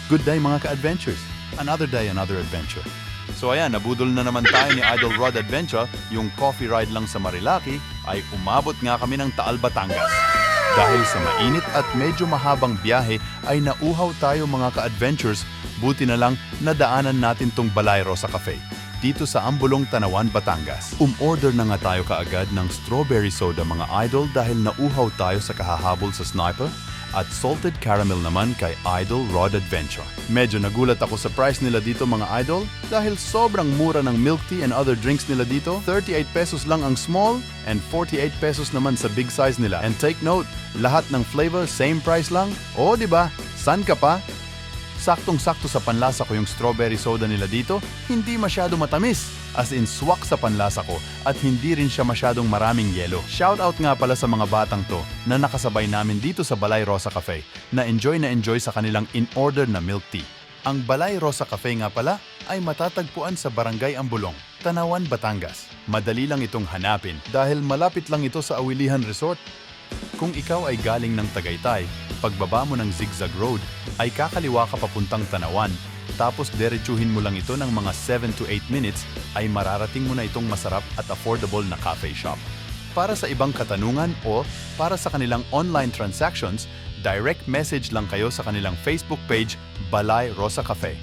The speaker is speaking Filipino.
Good day mga ka-adventures. Another day, another adventure. So ayan, nabudol na naman tayo ni Idol Rod Adventure. Yung coffee ride lang sa Marilaki ay umabot nga kami ng Taal, Batangas. Dahil sa mainit at medyo mahabang biyahe ay nauhaw tayo mga ka-adventures. Buti na lang nadaanan natin tong Balay Rosa Cafe dito sa Ambulong, Tanawan, Batangas. Umorder na nga tayo kaagad ng strawberry soda mga idol dahil nauhaw tayo sa kahahabol sa sniper at salted caramel naman kay Idol Rod Adventure. Medyo nagulat ako sa price nila dito mga idol dahil sobrang mura ng milk tea and other drinks nila dito. 38 pesos lang ang small and 48 pesos naman sa big size nila. And take note, lahat ng flavor same price lang. O diba? San ka pa? Saktong-sakto sa panlasa ko yung strawberry soda nila dito, hindi masyado matamis. As in swak sa panlasa ko at hindi rin siya masyadong maraming yelo. Shoutout nga pala sa mga batang to na nakasabay namin dito sa Balay Rosa Cafe na enjoy sa kanilang in-order na milk tea. Ang Balay Rosa Cafe nga pala ay matatagpuan sa Barangay Ambulong, Tanawan, Batangas. Madali lang itong hanapin dahil malapit lang ito sa Awilihan Resort. Kung ikaw ay galing ng Tagaytay, pagbaba mo ng Zigzag Road ay kakaliwa ka papuntang Tanawan. Tapos diretsuhin mo lang ito ng mga 7 to 8 minutes ay mararating mo na itong masarap at affordable na cafe shop. Para sa ibang katanungan o para sa kanilang online transactions, direct message lang kayo sa kanilang Facebook page, Balay Rosa Cafe.